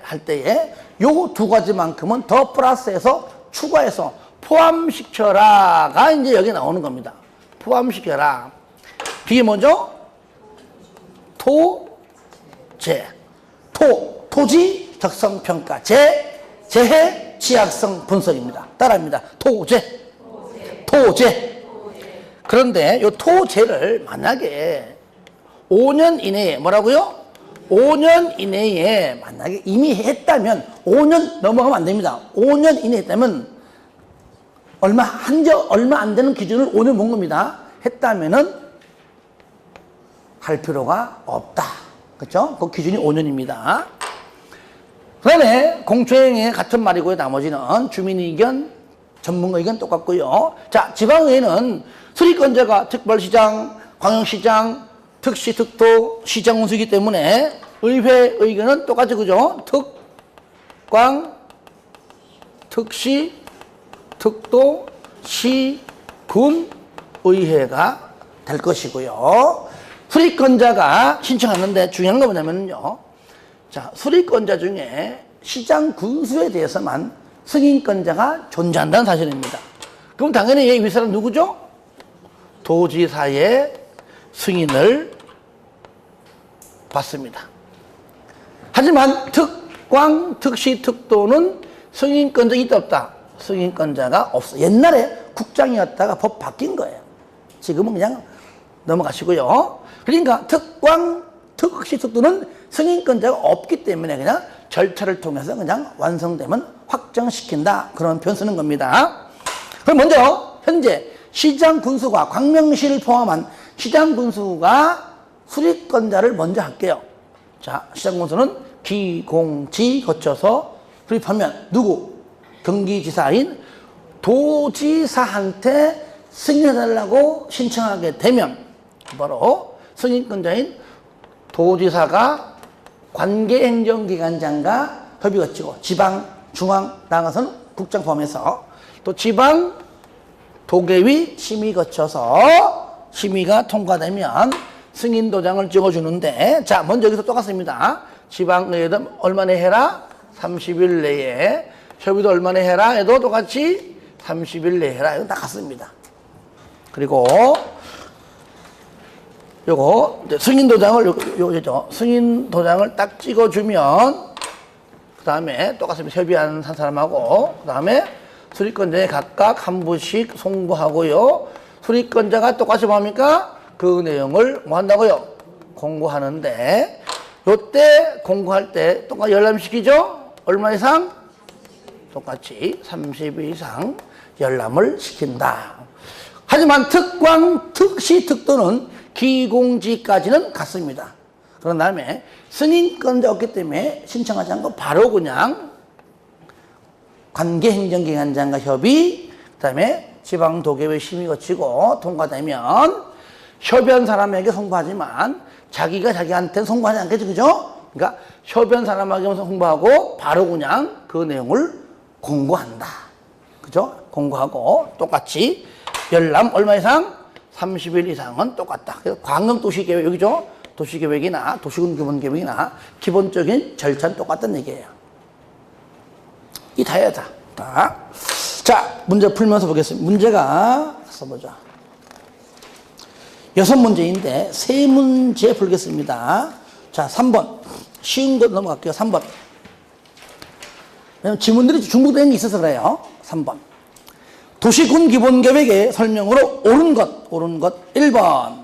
Speaker 1: 요 2가지만큼은 더 플러스해서 추가해서 포함시켜라가 이제 여기 나오는 겁니다. 포함시켜라. 그게 뭐죠? 토지 적성평가. 재해 취약성 분석입니다. 따라합니다. 토제. 그런데 이 토제를 만약에 5년 이내에 뭐라고요? 5년 이내에 만약에 이미 했다면 5년 넘어가면 안 됩니다. 5년 이내에 했다면 얼마 안 되는 기준을 5년 본 겁니다. 했다면은 할 필요가 없다. 그렇죠? 그 기준이 5년입니다. 그 다음에 공청회 같은 말이고요. 나머지는 주민의견, 전문가의견 똑같고요. 자, 지방의회는 수립권자가 특별시장, 광역시장, 특시, 특도, 시장 운수이기 때문에 의회 의견은 똑같이 그죠? 특광, 특시, 특도, 시, 군, 의회가 될 것이고요. 수립권자가 신청하는데 중요한 거 뭐냐면요. 자, 수립권자 중에 시장 군수에 대해서만 승인권자가 존재한다는 사실입니다. 그럼 당연히 이 윗사람 누구죠? 도지사의 승인을 받습니다. 하지만 특광, 특시, 특도는 승인권자 있다 없다? 승인권자가 없어. 옛날에 국장이었다가 법 바뀐 거예요. 지금은 그냥 넘어가시고요. 그러니까 특광, 특시특도는 승인권자가 없기 때문에 그냥 절차를 통해서 그냥 완성되면 확정시킨다. 그런 표현 쓰는 겁니다. 그럼 먼저 현재 시장군수가 광명시를 포함한 시장군수가 수립권자를 먼저 할게요. 자, 시장군수는 기공지 거쳐서 수립하면 누구? 경기지사인 도지사한테 승인해달라고 신청하게 되면 바로 승인권자인 도지사가 관계행정기관장과 협의 거치고 지방, 중앙 나가서는 국장 포함해서 또 지방 도계위 심의 거쳐서 심의가 통과되면 승인 도장을 찍어주는데, 자, 먼저 여기서 똑같습니다. 지방의회도 얼마 내에 해라? 30일 내에. 협의도 얼마 내에 해라? 해도 똑같이 30일 내에 해라. 이건 다 같습니다. 그리고 요거 승인 도장을 요거죠. 승인 도장을 딱 찍어주면 그 다음에 똑같습니다. 협의하는 한 사람하고 그 다음에 수립권자에 각각 한 부씩 송부하고요. 수립권자가 똑같이 뭡니까? 그 내용을 뭐 한다고요? 공고하는데, 요때 공고할 때 똑같이 열람시키죠? 얼마 이상? 똑같이 30일 이상 열람을 시킨다. 하지만 특광, 특시, 특도는 기공지까지는 같습니다. 그런 다음에 승인권자 없기 때문에 신청하지 않고 바로 그냥 관계행정기관장과 협의, 그 다음에 지방도계위 심의 거치고 통과되면 협의한 사람에게 송부하지만 자기가 자기한테는 송부하지 않겠죠, 그죠? 그러니까 협의한 사람에게 송부하고 바로 그냥 그 내용을 공고한다. 그죠? 공고하고 똑같이 열람 얼마 이상? 30일 이상은 똑같다. 그래서 광역도시계획, 여기죠? 도시계획이나 도시군기본계획이나 기본적인 절차는 똑같다는 얘기예요. 이 다야다. 자, 문제 풀면서 보겠습니다. 문제가 써보자. 6문제인데 3문제 풀겠습니다. 자, 3번. 쉬운 거 넘어갈게요. 3번. 왜냐면 지문들이 중복되는 게 있어서 그래요. 3번. 도시군 기본계획의 설명으로 옳은 것 1번.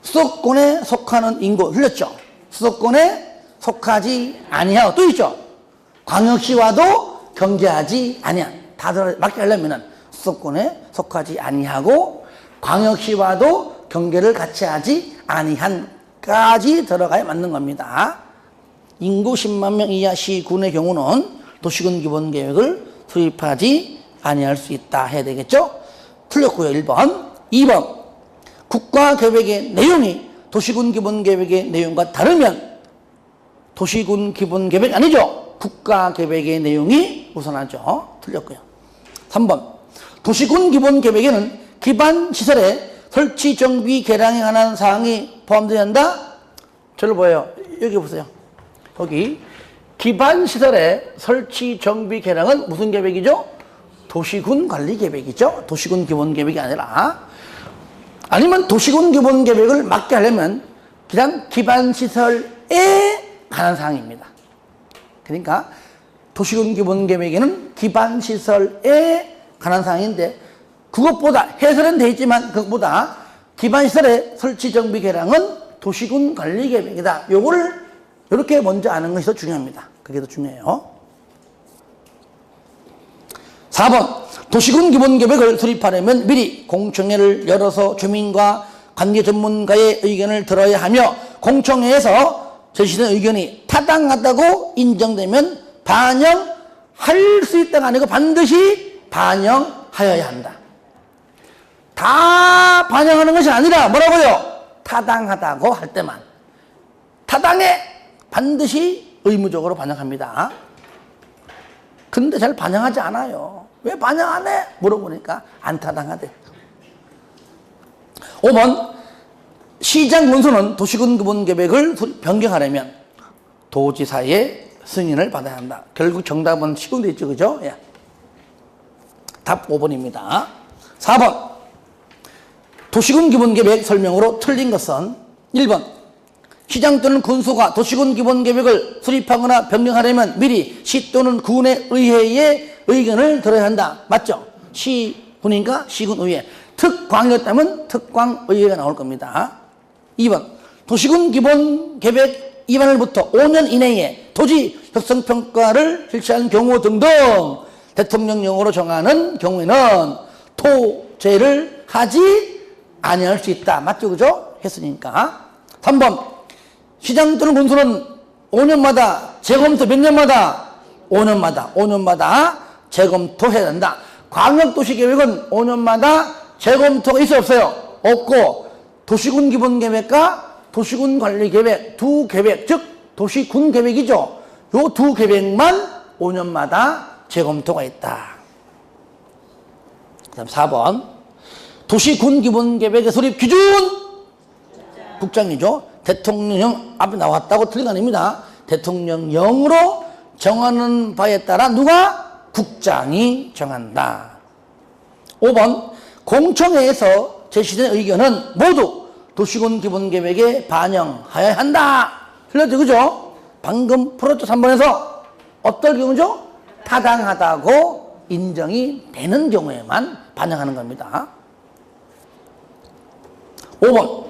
Speaker 1: 수도권에 속하는 인구, 틀렸죠? 수도권에 속하지 아니하고 또 있죠? 광역시와도 경계하지 아니한. 다 맞게 하려면은 수도권에 속하지 아니하고 광역시와도 경계를 같이 하지 아니한까지 들어가야 맞는 겁니다. 인구 10만 명 이하 시군의 경우는 도시군 기본계획을 수립하지 아니할 수 있다 해야 되겠죠? 틀렸고요. 1번. 2번. 국가계획의 내용이 도시군 기본계획의 내용과 다르면 도시군 기본계획 아니죠? 국가계획의 내용이 우선하죠. 틀렸고요. 3번. 도시군 기본계획에는 기반시설의 설치, 정비, 개량에 관한 사항이 포함되어야 한다? 저를 보여요. 여기 보세요. 여기 기반시설의 설치, 정비, 개량은 무슨 계획이죠? 도시군 관리계획이죠. 도시군 기본계획이 아니라. 아니면 도시군 기본계획을 맞게 하려면 그냥 기반시설에 관한 사항입니다. 그러니까 도시군 기본계획에는 기반시설에 관한 사항인데 그것보다 해설은 돼 있지만 그것보다 기반시설의 설치, 정비, 개량은 도시군 관리계획이다. 요거를 이렇게 먼저 아는 것이 더 중요합니다. 그게 더 중요해요. 4번. 도시군 기본계획을 수립하려면 미리 공청회를 열어서 주민과 관계 전문가의 의견을 들어야 하며 공청회에서 제시된 의견이 타당하다고 인정되면 반영할 수 있다가 아니고 반드시 반영하여야 한다. 다 반영하는 것이 아니라 뭐라고요? 타당하다고 할 때만. 타당해! 반드시 의무적으로 반영합니다. 근데 잘 반영하지 않아요. 왜 반영 안 해? 물어보니까 안 타당하대. 5번. 시장 군수는 도시군 기본계획을 변경하려면 도지사의 승인을 받아야 한다. 결국 정답은 시군돼 있죠, 그죠? 예. 답 5번입니다. 4번. 도시군 기본계획 설명으로 틀린 것은 1번. 시장 또는 군수가 도시군 기본계획을 수립하거나 변경하려면 미리 시 또는 군의 의회의 의견을 들어야 한다. 맞죠? 시군인가 시군의회. 특광이었다면 특광의회가 나올 겁니다. 2번 도시군 기본계획 위반으로부터 5년 이내에 토지 협성평가를 실시한 경우 등등 대통령령으로 정하는 경우에는 토제를 하지 아니할 수 있다. 맞죠? 그죠? 했으니까. 3번 시장 또는 군수는 5년마다 재검토 몇 년마다? 5년마다 재검토해야 된다. 광역도시계획은 5년마다 재검토가 있어 없어요? 없고 도시군 기본계획과 도시군 관리계획 두 계획 즉 도시군 계획이죠. 요 두 계획만 5년마다 재검토가 있다. 그 다음 4번 도시군 기본계획의 수립 기준 국장이죠. 대통령령 앞에 나왔다고 틀린 거 아닙니다. 대통령령으로 정하는 바에 따라 누가? 국장이 정한다. 5번 공청회에서 제시된 의견은 모두 도시군 기본계획에 반영하여야 한다. 틀렸죠? 그죠? 방금 풀었죠? 3번에서 어떨 경우죠? 타당하다고 인정이 되는 경우에만 반영하는 겁니다. 5번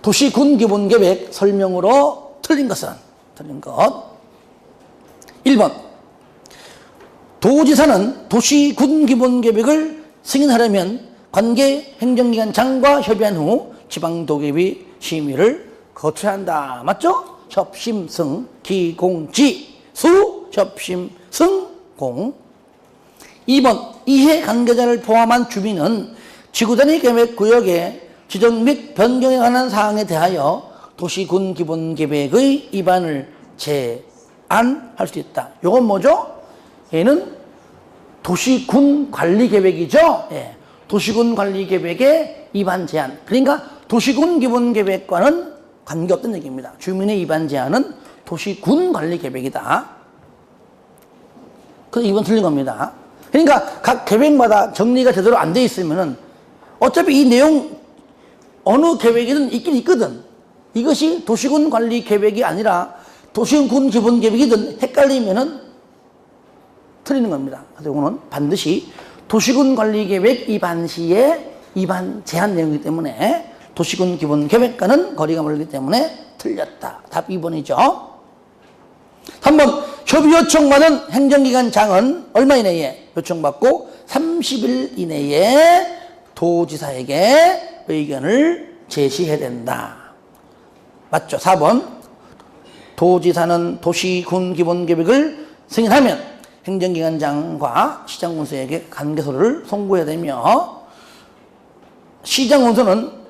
Speaker 1: 도시군 기본계획 설명으로 틀린 것은 틀린 것 1번 도지사는 도시군 기본계획을 승인하려면 관계 행정기관장과 협의한 후 지방도계위 심의를 거쳐야 한다. 맞죠? 협심승 기공지 수 협심승 공 2번 이해관계자를 포함한 주민은 지구단위 계획구역에 지정 및 변경에 관한 사항에 대하여 도시군 기본계획의 위반을 제안할 수 있다. 이건 뭐죠? 얘는 도시군 관리계획이죠. 예. 도시군 관리계획의 위반 제한. 그러니까 도시군 기본계획과는 관계없다는 얘기입니다. 주민의 위반 제한은 도시군 관리계획이다. 그래서 이번 틀린 겁니다. 그러니까 각 계획마다 정리가 제대로 안 돼 있으면은 어차피 이 내용 어느 계획이든 있긴 있거든. 이것이 도시군 관리 계획이 아니라 도시군 기본 계획이든 헷갈리면은 틀리는 겁니다. 그래서 이거는 반드시 도시군 관리 계획 위반 시에 위반 제한 내용이기 때문에 도시군 기본 계획과는 거리가 멀기 때문에 틀렸다. 답 2번이죠. 3번 협의 요청받은 행정기관장은 얼마 이내에 요청받고 30일 이내에 도지사에게 의견을 제시해야 된다. 맞죠? 4번 도지사는 도시군 기본계획을 승인하면 행정기관장과 시장군수에게 관계서를 송부해야 되며 시장군수는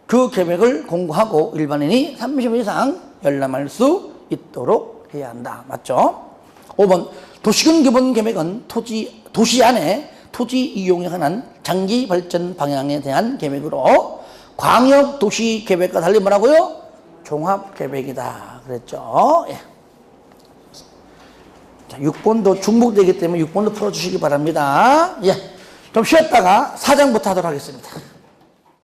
Speaker 1: 그 계획을 공고하고 일반인이 30일 이상 열람할 수 있도록 해야 한다. 맞죠? 5번 도시군 기본계획은 도시 안에 토지 이용에 관한 장기 발전 방향에 대한 계획으로 광역도시계획과 달리 뭐라고요? 종합계획이다. 그랬죠? 예. 자, 6번도 중복되기 때문에 6번도 풀어주시기 바랍니다. 예. 좀 쉬었다가 4장부터 하도록 하겠습니다.